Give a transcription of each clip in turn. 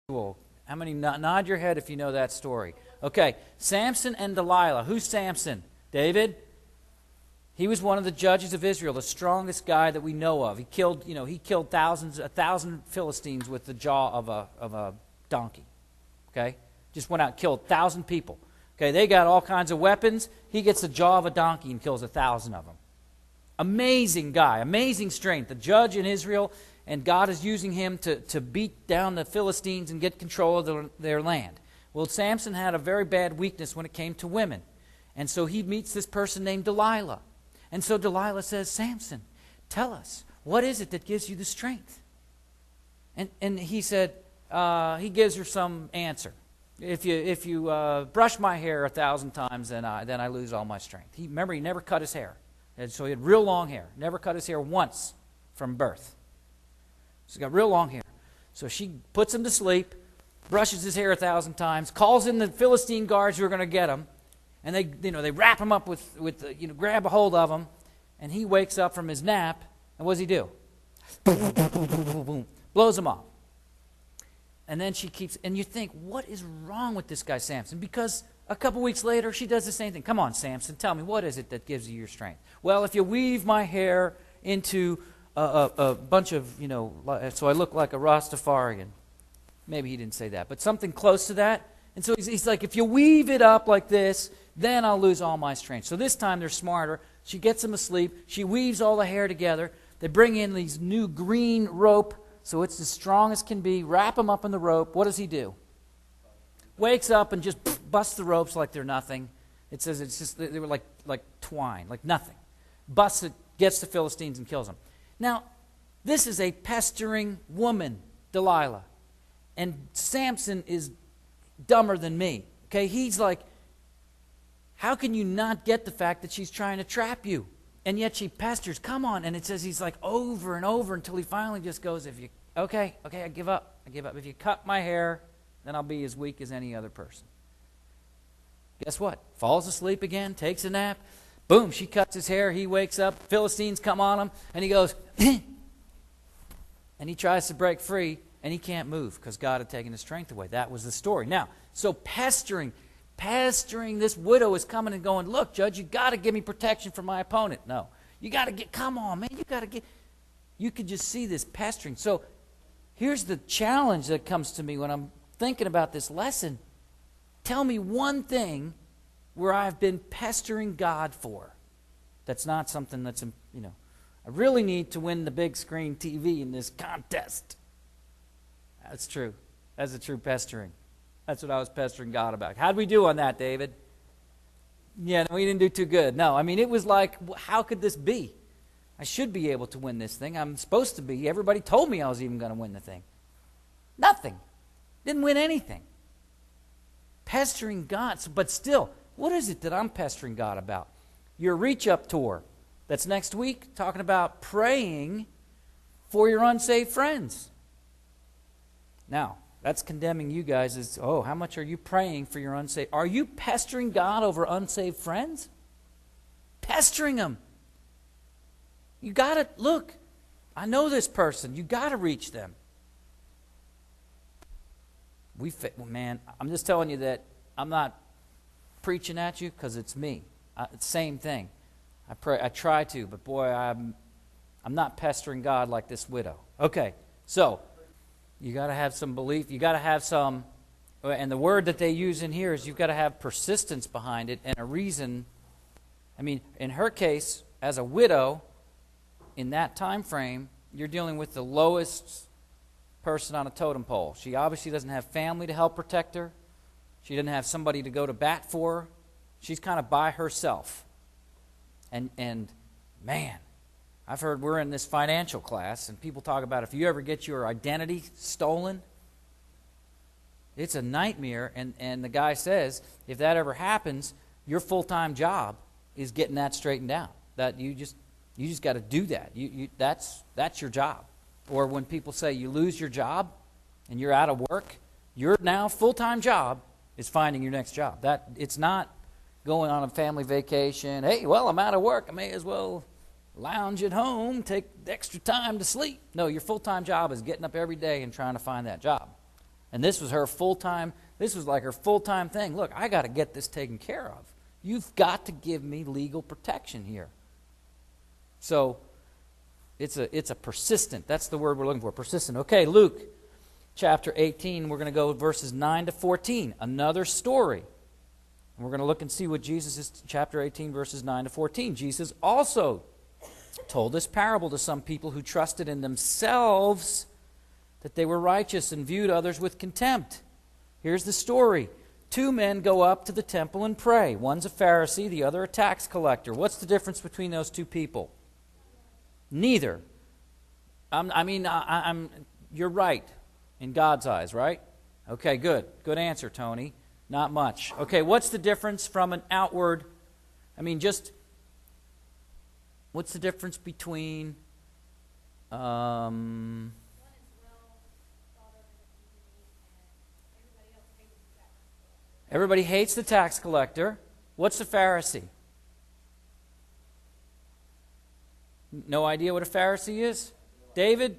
How many nod your head if you know that story? Okay, Samson and Delilah. Who's Samson? David? He was one of the judges of Israel, the strongest guy that we know of. He killed 1,000 Philistines with the jaw of a donkey. Okay? Just went out and killed 1,000 people. Okay, they got all kinds of weapons. He gets the jaw of a donkey and kills 1,000 of them. Amazing guy, amazing strength. The judge in Israel, and God is using him to beat down the Philistines and get control of their land. Well, Samson had a very bad weakness when it came to women. And so he meets this person named Delilah. And so Delilah says, Samson, tell us, what is it that gives you the strength? And he said, he gives her some answer. If you brush my hair 1,000 times, then I lose all my strength. Remember, he never cut his hair. And so he had real long hair. Never cut his hair once from birth. So he's got real long hair. So she puts him to sleep, brushes his hair 1,000 times, calls in the Philistine guards who are going to get him, and they wrap him up with grab a hold of him, and he wakes up from his nap, and what does he do? Blows him off. And then she keeps, and you think, what is wrong with this guy Samson? Because a couple weeks later, she does the same thing. Come on, Samson, tell me, what is it that gives you your strength? Well, if you weave my hair into a bunch of, so I look like a Rastafarian. Maybe he didn't say that, but something close to that. And so he's like, if you weave it up like this, then I'll lose all my strength. So this time they're smarter. She gets him asleep. She weaves all the hair together. They bring in these new green rope, so it's as strong as can be. Wrap him up in the rope. What does he do? Wakes up and just busts the ropes like they're nothing. It says it's just they were like twine, like nothing. Busts it, gets the Philistines and kills them. Now, this is a pestering woman, Delilah. And Samson is dumber than me. Okay, he's like, how can you not get the fact that she's trying to trap you? And yet she pesters, come on. And it says he's like over and over until he finally just goes, okay, I give up. If you cut my hair, then I'll be as weak as any other person. Guess what? Falls asleep again, takes a nap. Boom, she cuts his hair. He wakes up. Philistines come on him. And he goes, and he tries to break free. And he can't move because God had taken his strength away. That was the story. Now, so pestering, this widow is coming and going, look, Judge, you got to give me protection from my opponent. No. You got to come on, man. You could just see this pestering. So here's the challenge that comes to me when I'm thinking about this lesson. Tell me one thing where I've been pestering God for. That's not something that's, I really need to win the big screen TV in this contest. That's true. That's a true pestering. That's what I was pestering God about. How'd we do on that, David? Yeah, no, we didn't do too good. No, it was like, how could this be? I should be able to win this thing. I'm supposed to be. Everybody told me I was even going to win the thing. Nothing. Didn't win anything. Pestering God. But still, what is it that I'm pestering God about? Your Reach Up tour that's next week, talking about praying for your unsaved friends. Now, that's condemning you guys as, how much are you praying for your unsaved? Are you pestering God over unsaved friends? Pestering them. You got to, look, I know this person. You got to reach them. Man, I'm just telling you that I'm not preaching at you because it's me. Same thing. I try to, but boy, I'm not pestering God like this widow. Okay, so you got to have some belief. You got to have some, and the word that they use in here is you've got to have persistence behind it and a reason. In her case, as a widow, in that time frame, you're dealing with the lowest person on a totem pole. She obviously doesn't have family to help protect her. She doesn't have somebody to go to bat for her. She's kind of by herself. And man, I've heard we're in this financial class, and people talk about if you ever get your identity stolen, it's a nightmare. And the guy says, if that ever happens, your full-time job is getting that straightened out. That you just got to do that. That's your job. Or when people say you lose your job and you're out of work, your now full-time job is finding your next job. That it's not going on a family vacation. Hey, well, I'm out of work. I may as well lounge at home, take extra time to sleep. No, your full-time job is getting up every day and trying to find that job. And this was her full-time, this was like her full-time thing. Look, I got to get this taken care of. You've got to give me legal protection here. So it's a persistent, that's the word we're looking for, persistent. Okay, Luke chapter 18, we're going to go verses 9 to 14, another story. And we're going to look and see what Jesus is, chapter 18, verses 9 to 14. Jesus also told this parable to some people who trusted in themselves that they were righteous and viewed others with contempt. Here's the story. 2 men go up to the temple and pray. One's a Pharisee, the other a tax collector. What's the difference between those two people? Neither. You're right in God's eyes, right? Okay, good. Good answer, Tony. Not much. Okay, what's the difference from an outward, what's the difference between, everybody hates the tax collector. What's the Pharisee? No idea what a Pharisee is? David,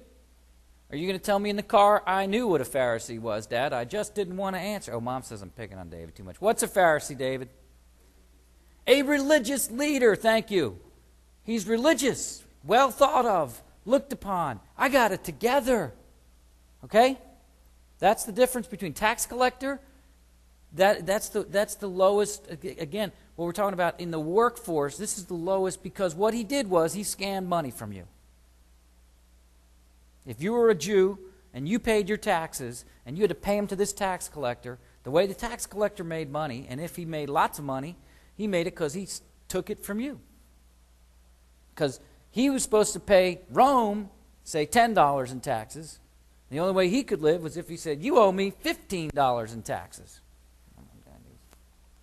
are you going to tell me in the car? I knew what a Pharisee was, Dad. I just didn't want to answer. Oh, Mom says I'm picking on David too much. What's a Pharisee, David? A religious leader, thank you. He's religious, well thought of, looked upon. I got it together. Okay? That's the difference between tax collector. That's the lowest. Again, what we're talking about in the workforce, this is the lowest because what he did was he scammed money from you. If you were a Jew and you paid your taxes and you had to pay them to this tax collector, the way the tax collector made money, and if he made lots of money, he made it because he took it from you. Because he was supposed to pay Rome, say, $10 in taxes. The only way he could live was if he said, you owe me $15 in taxes.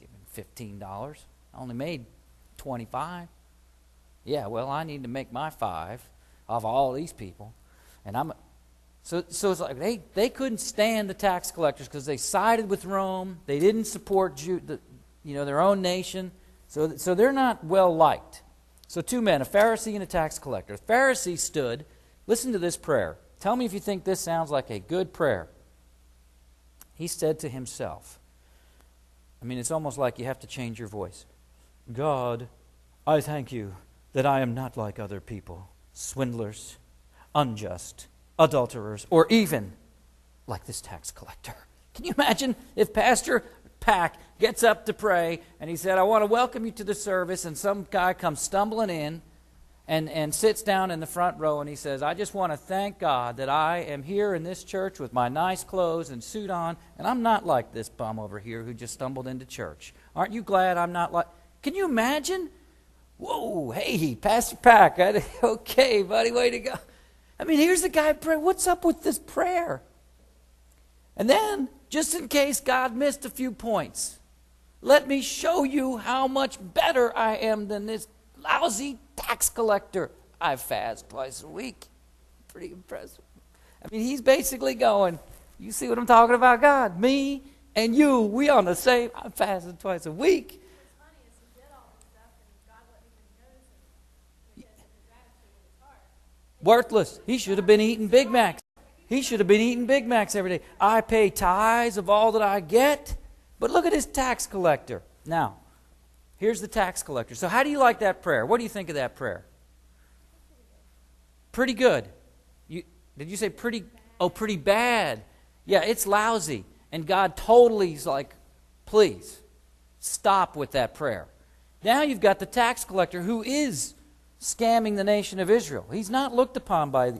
Give him $15. I only made $25. Yeah, well, I need to make my $5 of all these people. And so it's like they couldn't stand the tax collectors because they sided with Rome. They didn't support their own nation. So they're not well liked. So 2 men, a Pharisee and a tax collector. The Pharisee stood. Listen to this prayer. Tell me if you think this sounds like a good prayer. He said to himself, it's almost like you have to change your voice. God, I thank you that I am not like other people, swindlers, unjust, adulterers, or even like this tax collector. Can you imagine if Pastor Pack gets up to pray and he said, I want to welcome you to the service, and some guy comes stumbling in and sits down in the front row and he says, I just want to thank God that I am here in this church with my nice clothes and suit on, and I'm not like this bum over here who just stumbled into church. Aren't you glad I'm not like... Can you imagine? Whoa, hey, Pastor Pack, okay, buddy, way to go. Here's the guy praying. What's up with this prayer? And then, just in case God missed a few points, let me show you how much better I am than this lousy tax collector. I fast twice a week. Pretty impressive. He's basically going, you see what I'm talking about, God? Me and you, we on the same, I'm fasting twice a week. Worthless. He should have been eating Big Macs. He should have been eating Big Macs every day. I pay tithes of all that I get. But look at his tax collector. Now, here's the tax collector. So how do you like that prayer? What do you think of that prayer? Pretty good. Did you say pretty? Oh, pretty bad. Yeah, it's lousy. And God totally is like, please, stop with that prayer. Now you've got the tax collector who is scamming the nation of Israel. He's not looked upon by